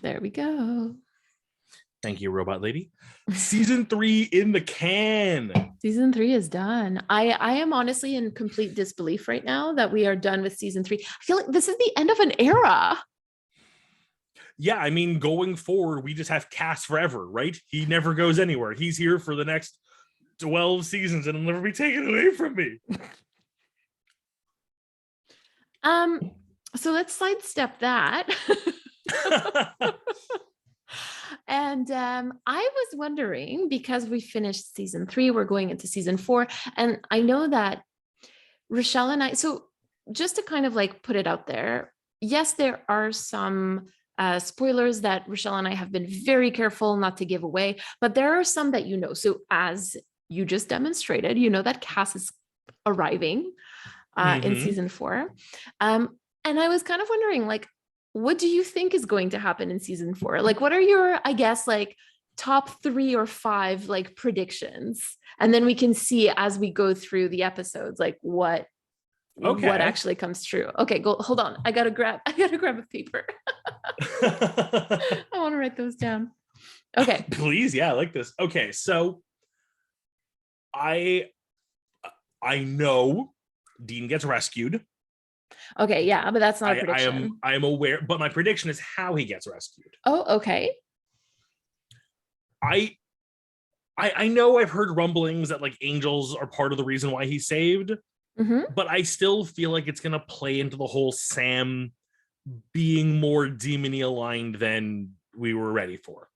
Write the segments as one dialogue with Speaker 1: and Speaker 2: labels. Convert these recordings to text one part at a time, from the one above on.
Speaker 1: There we go.
Speaker 2: Thank you, Robot Lady. Season 3 in the can.
Speaker 1: Season 3 is done. I am honestly in complete disbelief right now that we are done with season 3. I feel like this is the end of an era.
Speaker 2: Yeah, I mean, going forward, we just have Cass forever, right? He never goes anywhere. He's here for the next 12 seasons and it'll never be taken away from me.
Speaker 1: So let's sidestep that. And I was wondering, because we finished season 3, we're going into season 4, and I know that Rochelle and I, so just to kind of like put it out there, yes, there are some spoilers that Rochelle and I have been very careful not to give away, but there are some that So as you just demonstrated, that Cass is arriving in season 4. And I was kind of wondering, like, what do you think is going to happen in season 4? Like, what are your, I guess, like top 3 or 5 like predictions? And then we can see as we go through the episodes, like what actually comes true. Okay, go. Hold on. I gotta grab a paper. I want to write those down. Okay.
Speaker 2: Please, yeah, I like this. Okay, so I know Dean gets rescued.
Speaker 1: Okay, yeah, but that's not a prediction.
Speaker 2: I am aware, but my prediction is how he gets rescued.
Speaker 1: Oh, okay.
Speaker 2: I know I've heard rumblings that like angels are part of the reason why he's saved, but I still feel like it's gonna play into the whole Sam being more demon-y aligned than we were ready for.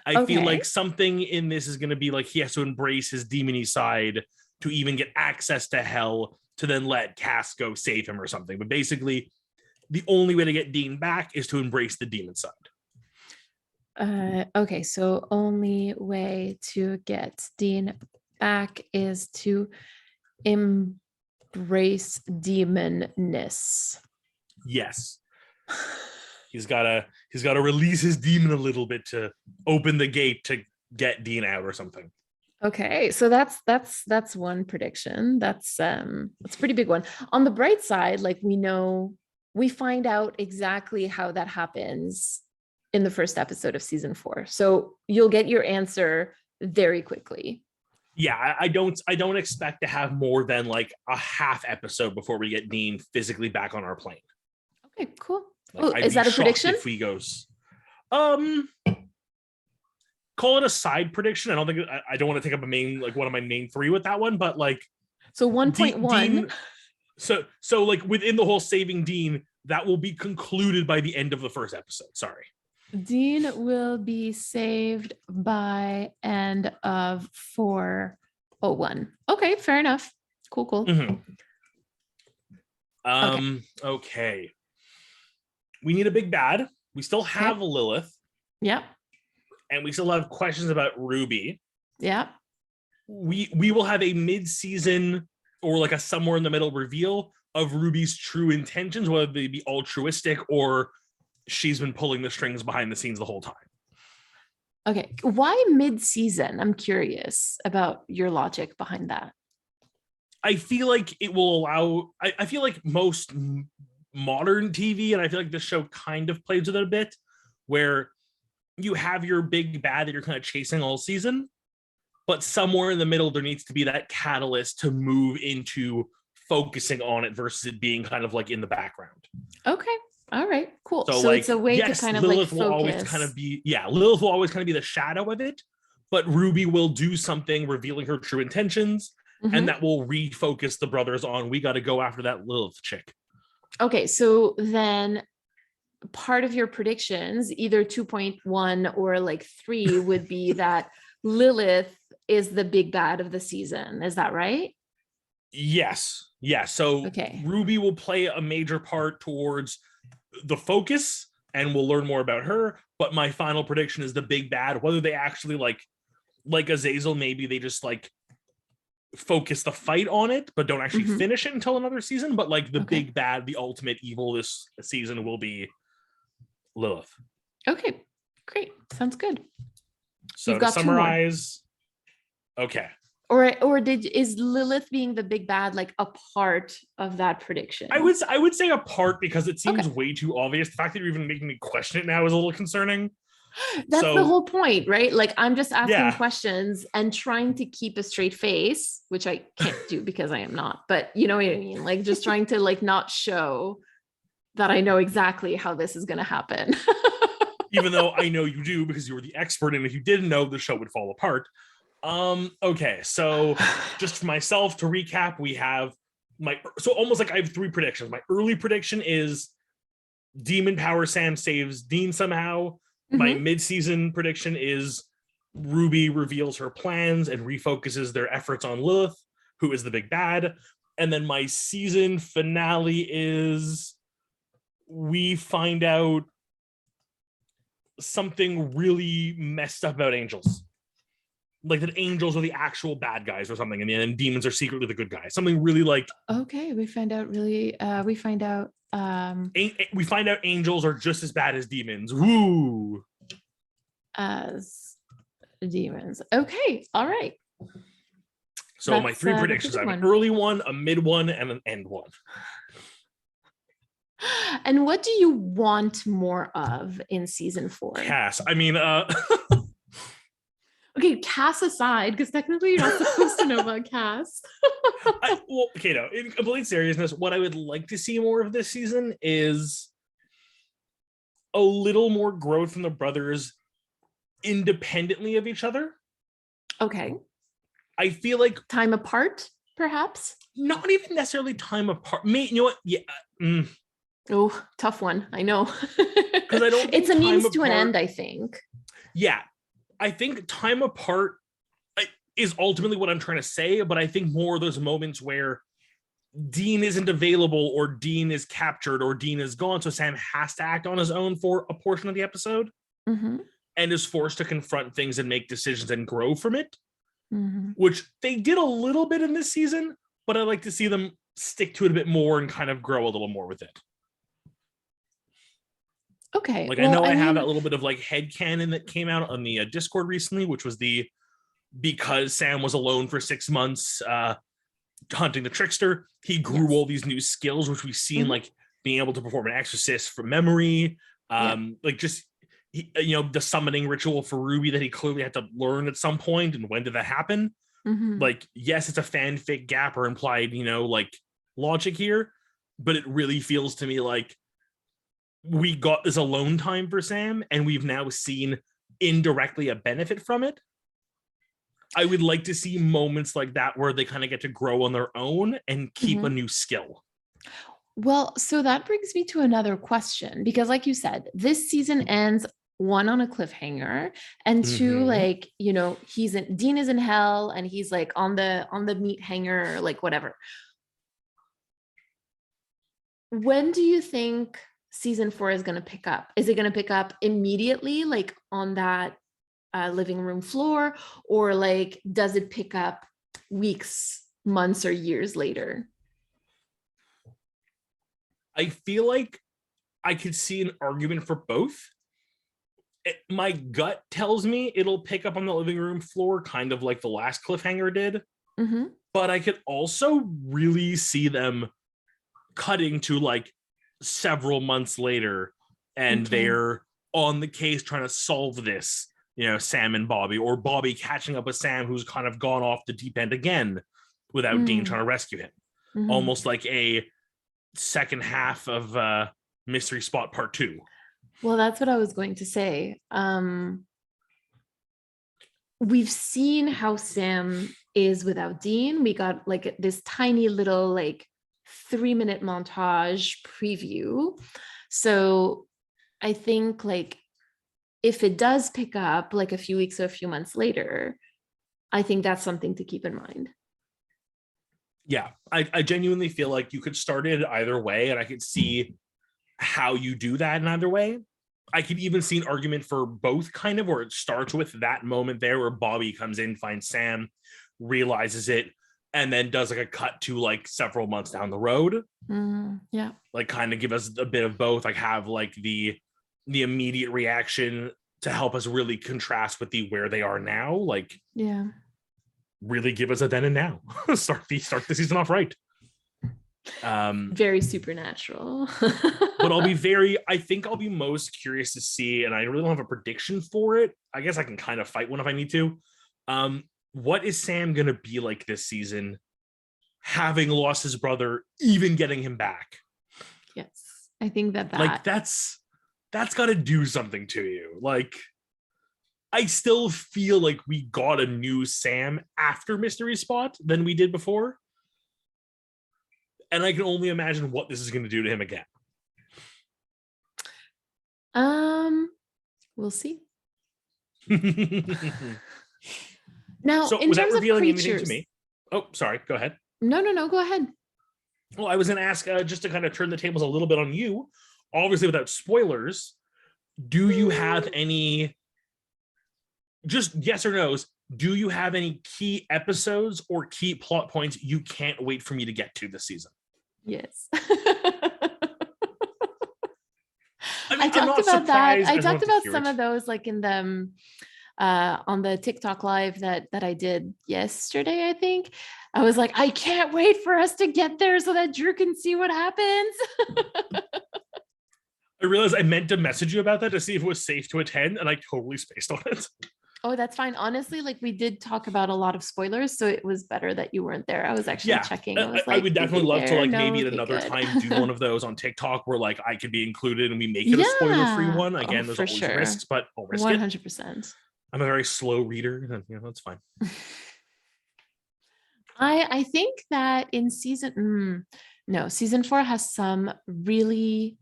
Speaker 2: I feel like something in this is gonna be like he has to embrace his demon-y side to even get access to hell, to then let Cass go save him or something. But basically, the only way to get Dean back is to embrace the demon side.
Speaker 1: Okay, so only way to get Dean back is to embrace demonness.
Speaker 2: Yes. He's gotta release his demon a little bit to open the gate to get Dean out or something.
Speaker 1: Okay, so that's one prediction. That's a pretty big one. On the bright side, like we find out exactly how that happens in the first episode of season 4. So you'll get your answer very quickly.
Speaker 2: Yeah, I don't expect to have more than like a half episode before we get Dean physically back on our plane.
Speaker 1: Okay, cool.
Speaker 2: Like,
Speaker 1: is that a prediction?
Speaker 2: If he goes, call it a side prediction. I don't want to take up one of my main 3 with that one, but like,
Speaker 1: so 1.1.
Speaker 2: So like within the whole saving Dean, that will be concluded by the end of the first episode. Sorry.
Speaker 1: Dean will be saved by end of 401. Okay, fair enough. Cool.
Speaker 2: Okay. We need a big bad. We still have Lilith.
Speaker 1: Yep.
Speaker 2: And we still have questions about Ruby.
Speaker 1: Yeah.
Speaker 2: We will have a mid-season or like a somewhere in the middle reveal of Ruby's true intentions, whether they be altruistic or she's been pulling the strings behind the scenes the whole time.
Speaker 1: Okay. Why mid-season? I'm curious about your logic behind that.
Speaker 2: I feel like it will allow, I feel like most modern TV, and I feel like this show kind of plays with it a bit, where you have your big bad that you're kind of chasing all season, but somewhere in the middle, there needs to be that catalyst to move into focusing on it versus it being kind of like in the background.
Speaker 1: Okay. All right, cool. So like, it's a way to kind of
Speaker 2: Lilith
Speaker 1: like
Speaker 2: will always kind of be, Lilith will always kind of be the shadow of it, but Ruby will do something revealing her true intentions, and that will refocus the brothers on, we got to go after that Lilith chick.
Speaker 1: Okay, so then part of your predictions, either 2.1 or like 3, would be that Lilith is the big bad of the season. Is that right?
Speaker 2: Yes. Yeah. So Ruby will play a major part towards the focus, and we'll learn more about her. But my final prediction is the big bad, whether they actually like Azazel, maybe they just like focus the fight on it, but don't actually finish it until another season. But like the big bad, the ultimate evil this season will be Lilith. Okay, great. Sounds good.
Speaker 1: So to summarize,
Speaker 2: okay.
Speaker 1: Or is Lilith being the big bad like a part of that prediction?
Speaker 2: I would say a part, because it seems
Speaker 1: Okay.
Speaker 2: way too obvious. The fact that you're even making me question it now is a little concerning.
Speaker 1: That's the
Speaker 2: So
Speaker 1: whole point, right? Like I'm just asking
Speaker 2: yeah,
Speaker 1: questions and trying to keep a straight face, which I can't do because I am not, but you know what I mean? Like just trying to like not show that I know exactly how this is going to happen.
Speaker 2: even though I know you do because you were the expert, and if you didn't know, the show would fall apart. Okay, so just for myself to recap, we have so almost like I have three predictions. My early prediction is Demon Power Sam saves Dean somehow. My
Speaker 1: Mm-hmm.
Speaker 2: mid-season prediction is Ruby reveals her plans and refocuses their efforts on Lilith, who is the big bad. And then my season finale is we find out something really messed up about angels. Like that angels are the actual bad guys or something, and then demons are secretly the good guys. Something really like
Speaker 1: Okay, we find out
Speaker 2: we find out angels are just as bad as demons. Woo!
Speaker 1: as demons. Okay, all right.
Speaker 2: So my three
Speaker 1: That's a
Speaker 2: predictions: I
Speaker 1: good
Speaker 2: have an
Speaker 1: one.
Speaker 2: early one, a mid one, and an end one.
Speaker 1: And what do you want more of in season 4?
Speaker 2: Cass, I mean,
Speaker 1: Okay, Cass aside, because technically you're not supposed to know about Cass.
Speaker 2: well, okay, no. In complete seriousness, what I would like to see more of this season is a little more growth from the brothers independently of each other.
Speaker 1: Okay.
Speaker 2: I feel like
Speaker 1: Time apart, perhaps?
Speaker 2: not even necessarily time apart. Me, you know what? Yeah.
Speaker 1: Oh, tough one. I know.
Speaker 2: Because I don't think
Speaker 1: It's a
Speaker 2: time
Speaker 1: means to an
Speaker 2: apart.
Speaker 1: end, I think.
Speaker 2: Yeah. I think time apart is ultimately what I'm trying to say, but I think more of those moments where Dean isn't available or Dean is captured or Dean is gone, so Sam has to act on his own for a portion of the episode
Speaker 1: Mm-hmm.
Speaker 2: and is forced to confront things and make decisions and grow from it,
Speaker 1: Mm-hmm.
Speaker 2: which they did a little bit in this season, but I'd like to see them stick to it a bit more and kind of grow a little more with it.
Speaker 1: Okay.
Speaker 2: Like I
Speaker 1: Well,
Speaker 2: know
Speaker 1: I
Speaker 2: I have
Speaker 1: mean,
Speaker 2: that little bit of like headcanon that came out on the Discord recently, which was the because Sam was alone for 6 months hunting the trickster, he grew
Speaker 1: yes.
Speaker 2: all these new skills, which we see in
Speaker 1: Mm-hmm.
Speaker 2: like being able to perform an exorcist from memory,
Speaker 1: Yeah.
Speaker 2: like just the summoning ritual for Ruby that he clearly had to learn at some point. And when did that happen?
Speaker 1: Mm-hmm.
Speaker 2: Like, yes, it's a fanfic gap or implied, like logic here, but it really feels to me like we got this alone time for Sam, and we've now seen indirectly a benefit from it. I would like to see moments like that where they kind of get to grow on their own and keep a
Speaker 1: Mm-hmm.
Speaker 2: new skill.
Speaker 1: Well, so that brings me to another question because, like you said, this season ends one on a cliffhanger, and two,
Speaker 2: Mm-hmm.
Speaker 1: like Dean is in hell, and he's like on the meat hanger, like whatever. When do you think season 4 is going to pick up? Is it going to pick up immediately, like on that living room floor, or like does it pick up weeks, months, or years later?
Speaker 2: I feel like I could see an argument for both. My gut tells me it'll pick up on the living room floor, kind of like the last cliffhanger did.
Speaker 1: Mm-hmm.
Speaker 2: But I could also really see them cutting to like several months later, and
Speaker 1: Okay.
Speaker 2: they're on the case trying to solve this. Sam and Bobby, or Bobby catching up with Sam, who's kind of gone off the deep end again without Dean trying to rescue him.
Speaker 1: Mm-hmm.
Speaker 2: Almost like a second half of Mystery Spot Part 2.
Speaker 1: Well, that's what I was going to say. We've seen how Sam is without Dean. We got like this tiny little like 3-minute montage preview. So I think like if it does pick up like a few weeks or a few months later, I think that's something to keep in mind.
Speaker 2: Yeah, I genuinely feel like you could start it either way, and I could see how you do that in either way. I could even see an argument for both, kind of, where it starts with that moment there where Bobby comes in, finds Sam, realizes it, and then does like a cut to like several months down the road.
Speaker 1: Yeah.
Speaker 2: Like kind of give us a bit of both, like have like the immediate reaction to help us really contrast with the where they are now. Like,
Speaker 1: Yeah.
Speaker 2: really give us a then and now. start the season off right.
Speaker 1: Very supernatural.
Speaker 2: But I think I'll be most curious to see, and I really don't have a prediction for it. I guess I can kind of fight one if I need to. What is Sam gonna be like this season, having lost his brother, even getting him back?
Speaker 1: Yes, I think that
Speaker 2: like that's got to do something to you. Like, I still feel like we got a new Sam after Mystery Spot than we did before, and I can only imagine what this is going to do to him again.
Speaker 1: We'll see.
Speaker 2: Now,
Speaker 1: so in terms of creatures,
Speaker 2: anything to me? Oh, sorry. Go ahead.
Speaker 1: No, go ahead.
Speaker 2: Well, I was going to ask, just to kind of turn the tables a little bit on you, obviously without spoilers, do you have any, just yes or no's, do you have any key episodes or key plot points you can't wait for me to get to this season?
Speaker 1: Yes.
Speaker 2: I
Speaker 1: talked about that. I talked about some of those, like in the on the TikTok live that I did yesterday. I think I was like, I can't wait for us to get there so that Drew can see what happens.
Speaker 2: I realized I meant to message you about that to see if it was safe to attend, and I totally spaced on it.
Speaker 1: Oh, that's fine. Honestly, like, we did talk about a lot of spoilers, so it was better that you weren't there. I was actually checking.
Speaker 2: I would definitely love to, like, maybe at another time do one of those on TikTok where, like, I could be included and we make it a spoiler-free one. Again, there's always risks, but I'll risk
Speaker 1: 100%.
Speaker 2: it. I'm a very slow reader, and that's fine.
Speaker 1: I think that in season 4 has some really.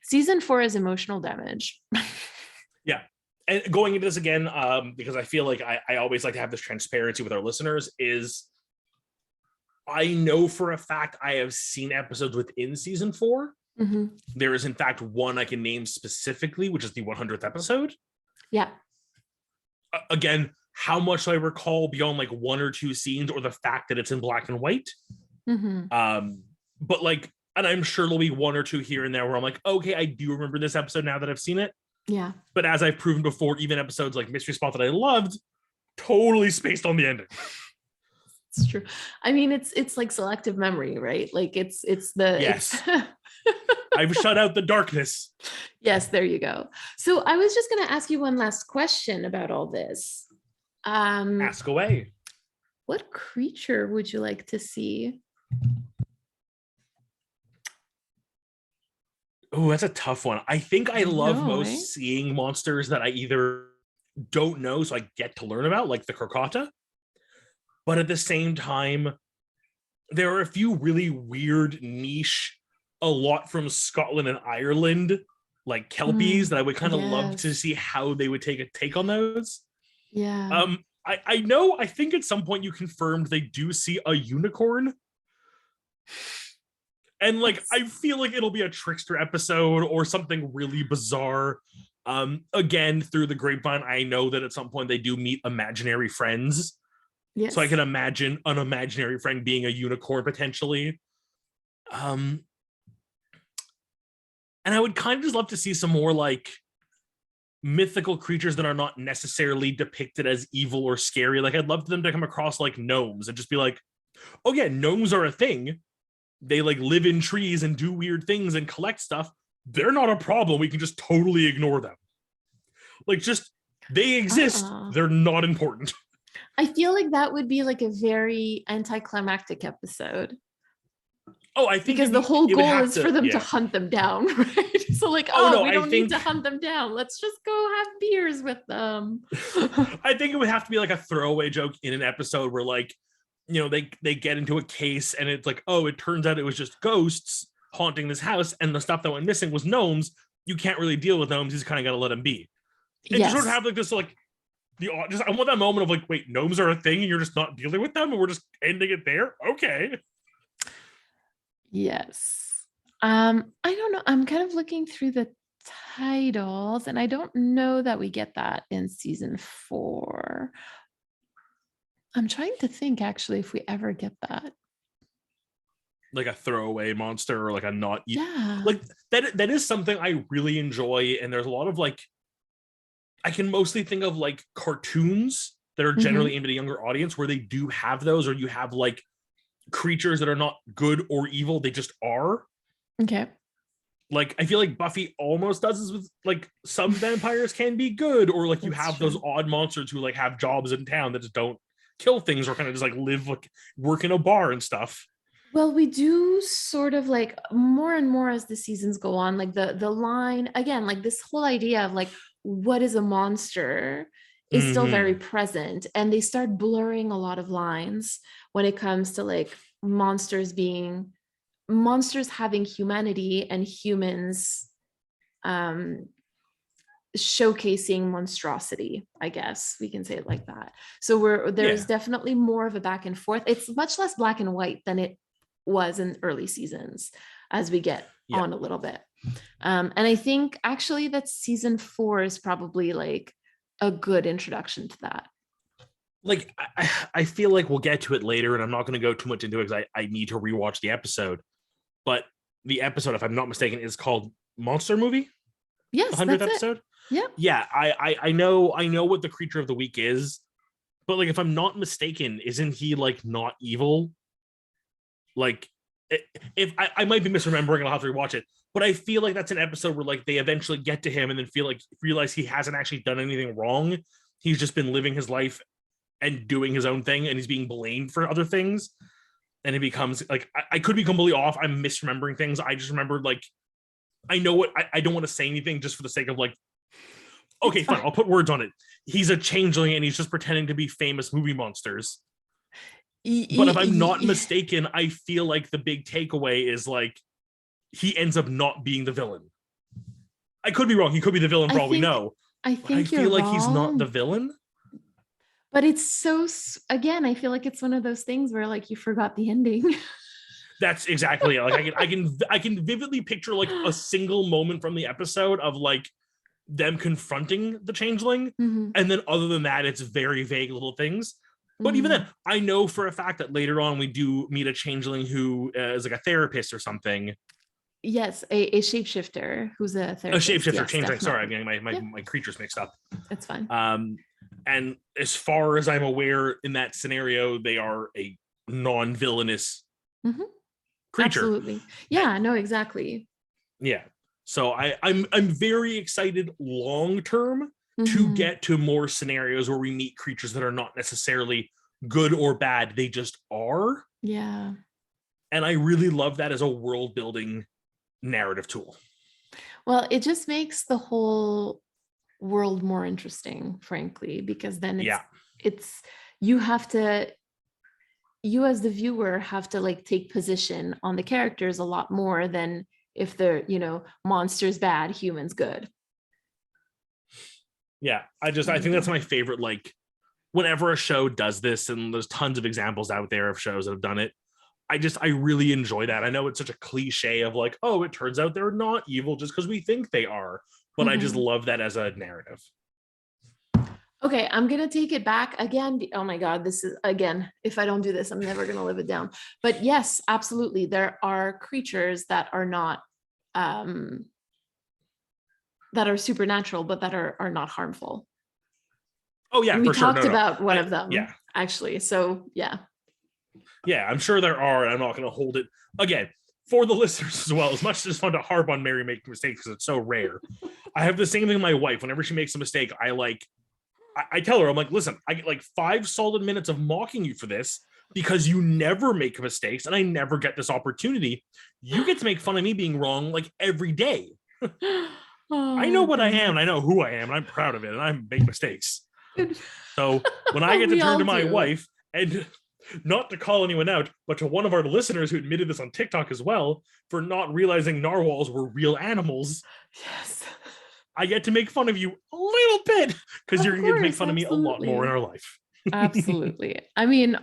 Speaker 1: Season 4 is emotional damage.
Speaker 2: Yeah. And going into this again, because I feel like I always like to have this transparency with our listeners, is I know for a fact I have seen episodes within season 4.
Speaker 1: Mm-hmm.
Speaker 2: There is, in fact, one I can name specifically, which is the 100th episode.
Speaker 1: Yeah.
Speaker 2: Again, how much do I recall beyond like one or two scenes, or the fact that it's in black and white?
Speaker 1: Mm-hmm.
Speaker 2: But like, and I'm sure there'll be one or two here and there where I'm like, okay, I do remember this episode now that I've seen it.
Speaker 1: Yeah.
Speaker 2: But as I've proven before, even episodes like Mystery Spot that I loved, totally spaced on the ending.
Speaker 1: It's true. I mean, it's like selective memory, right? Like it's the
Speaker 2: yes. I've shut out the darkness.
Speaker 1: Yes, there you go. So I was just going to ask you one last question about all this.
Speaker 2: Ask away.
Speaker 1: What creature would you like to see?
Speaker 2: Oh, that's a tough one. I think I love most seeing monsters that I either don't know, so I get to learn about, like the Crocata. But at the same time, there are a few really weird niche, a lot from Scotland and Ireland, like Kelpies, that I would kind of love to see how they would take on those.
Speaker 1: Yeah.
Speaker 2: I know, I think at some point you confirmed they do see a unicorn. And like, I feel like it'll be a trickster episode or something really bizarre. Again, through the grapevine, I know that at some point they do meet imaginary friends. Yes. So I can imagine an imaginary friend being a unicorn potentially. And I would kind of just love to see some more like mythical creatures that are not necessarily depicted as evil or scary. Like, I'd love them to come across like gnomes and just be like, oh yeah, gnomes are a thing. They like live in trees and do weird things and collect stuff. They're not a problem. We can just totally ignore them. Like, just, they exist. They're not important.
Speaker 1: I feel like that would be like a very anticlimactic episode.
Speaker 2: Oh, I think
Speaker 1: because the whole goal is for them to hunt them down, right? So like, we don't need to hunt them down. Let's just go have beers with them.
Speaker 2: I think it would have to be like a throwaway joke in an episode where, like, you know, they get into a case and it's like, oh, it turns out it was just ghosts haunting this house, and the stuff that went missing was gnomes. You can't really deal with gnomes. You just kind of got to let them be. And you sort of have like this, like, I want that moment of like, wait, gnomes are a thing and you're just not dealing with them and we're just ending it there. Okay.
Speaker 1: Yes. I don't know. I'm kind of looking through the titles and I don't know that we get that in season 4. I'm trying to think actually if we ever get that.
Speaker 2: Like a throwaway monster or like a not like that is something I really enjoy. And there's a lot of like, I can mostly think of like cartoons that are generally aimed at a younger audience where they do have those, or you have like creatures that are not good or evil, they just are.
Speaker 1: Okay.
Speaker 2: Like I feel like Buffy almost does this with like some vampires can be good, or like you
Speaker 1: That's
Speaker 2: have
Speaker 1: true.
Speaker 2: those odd monsters who like have jobs in town that just don't kill things or kind of just like live like work in a bar and stuff.
Speaker 1: Well, we do sort of like more and more as the seasons go on, like the line again, like this whole idea of like what is a monster is still very
Speaker 2: Mm-hmm.
Speaker 1: present, and they start blurring a lot of lines when it comes to like monsters having humanity and humans um showcasing monstrosity, I guess we can say it like that. So there's
Speaker 2: Yeah.
Speaker 1: definitely more of a back and forth. It's much less black and white than it was in early seasons as we get
Speaker 2: Yeah.
Speaker 1: on a little bit. And I think actually that season 4 is probably like a good introduction to that.
Speaker 2: Like I feel like we'll get to it later, and I'm not going to go too much into it because I need to rewatch the episode. But the episode, if I'm not mistaken, is called Monster Movie. The
Speaker 1: Yes,
Speaker 2: 100th
Speaker 1: that's it.
Speaker 2: episode.
Speaker 1: Yeah.
Speaker 2: Yeah, I know what the creature of the week is, but like if I'm not mistaken, isn't he like not evil? Like if I might be misremembering, and I'll have to rewatch it. But I feel like that's an episode where like they eventually get to him and then realize he hasn't actually done anything wrong. He's just been living his life and doing his own thing, and he's being blamed for other things. And it becomes like I could be completely off. I'm misremembering things. I just remembered like I know what I don't want to say anything just for the sake of like, okay, fine, I'll put words on it. He's a changeling and he's just pretending to be famous movie monsters. But if I'm not mistaken, I feel like the big takeaway is like he ends up not being the villain. I could be wrong. He could be the villain for all we know.
Speaker 1: I
Speaker 2: But I
Speaker 1: think you're
Speaker 2: feel like he's not
Speaker 1: wrong.
Speaker 2: the villain.
Speaker 1: But it's so, again, I feel like it's one of those things where like you forgot the ending.
Speaker 2: That's exactly it. Like I can vividly picture like a single moment from the episode of like them confronting the changeling,
Speaker 1: Mm-hmm.
Speaker 2: and then other than that, it's very vague little things. But even then, I know for a fact that later on we do meet a changeling who is like a therapist or something.
Speaker 1: Yes, a shapeshifter who's a therapist.
Speaker 2: A shapeshifter,
Speaker 1: Yes,
Speaker 2: changeling. Sorry, I'm
Speaker 1: definitely.
Speaker 2: getting my creatures mixed up.
Speaker 1: It's fine.
Speaker 2: And as far as I'm aware, in that scenario, they are a non-villainous creature.
Speaker 1: Absolutely. Yeah, no, exactly.
Speaker 2: Yeah. So I'm very excited long term to get to more scenarios where we meet creatures that are not necessarily good or bad. They just are.
Speaker 1: Yeah.
Speaker 2: And I really love that as a world building narrative tool.
Speaker 1: Well, it just makes the whole world more interesting, frankly, because then it's you have to you as the viewer have to like take position on the characters a lot more than if they're, monsters bad, humans good.
Speaker 2: Yeah, I think that's my favorite. Like, whenever a show does this, and there's tons of examples out there of shows that have done it, I really enjoy that. I know it's such a cliche of like, oh, it turns out they're not evil just because we think they are, but I just love that as a narrative.
Speaker 1: Okay, I'm gonna take it back again. Oh my God, this is again, if I don't do this, I'm never gonna live it down. But yes, absolutely. There are creatures that are not that are supernatural, but that are not harmful.
Speaker 2: Oh yeah,
Speaker 1: and we
Speaker 2: for sure.
Speaker 1: talked about one of them.
Speaker 2: Yeah,
Speaker 1: actually. So yeah.
Speaker 2: Yeah, I'm sure there are, and I'm not gonna hold it again. For the listeners as well, as much as it's fun to harp on Mary making mistakes because it's so rare. I have the same thing with my wife. Whenever she makes a mistake, I tell her, I'm like, listen, I get like 5 solid minutes of mocking you for this because you never make mistakes and I never get this opportunity. You get to make fun of me being wrong like every day. I know what I am, and I know who I am, and I'm proud of it, and I make mistakes. So when I get to turn to my wife, and not to call anyone out, but to one of our listeners who admitted this on TikTok as well, for not realizing narwhals were real animals.
Speaker 1: Yes.
Speaker 2: I get to make fun of you a little bit because you're going to make fun of me a lot more in our life.
Speaker 1: Absolutely. I mean,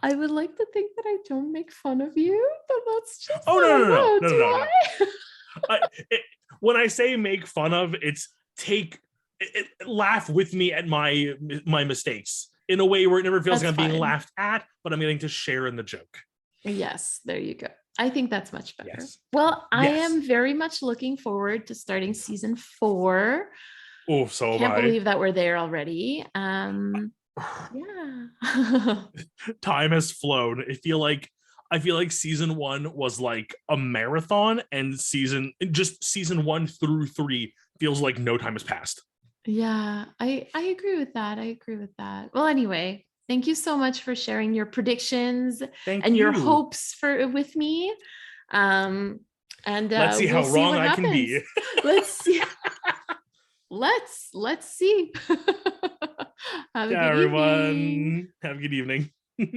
Speaker 1: I would like to think that I don't make fun of you, but that's just
Speaker 2: no. When I say make fun of, it's laugh with me at my mistakes in a way where it never feels like I'm being laughed at, but I'm getting to share in the joke.
Speaker 1: Yes, there you go. I think that's much better.
Speaker 2: Yes.
Speaker 1: Well, I am very much looking forward to starting season 4.
Speaker 2: Oh, so have
Speaker 1: Can't
Speaker 2: I.
Speaker 1: believe that we're there already. Yeah.
Speaker 2: Time has flown. I feel like season 1 was like a marathon, and season 1 through 3 feels like no time has passed.
Speaker 1: Yeah, I agree with that. I agree with that. Well, anyway, thank you so much for sharing your predictions
Speaker 2: Thank
Speaker 1: and your
Speaker 2: you.
Speaker 1: hopes for with me. Um, and
Speaker 2: Let's see
Speaker 1: we'll
Speaker 2: how
Speaker 1: see
Speaker 2: wrong
Speaker 1: what
Speaker 2: I can be.
Speaker 1: happens. Let's see. Let's see. Have a
Speaker 2: Ciao,
Speaker 1: good evening.
Speaker 2: everyone. Have a good evening.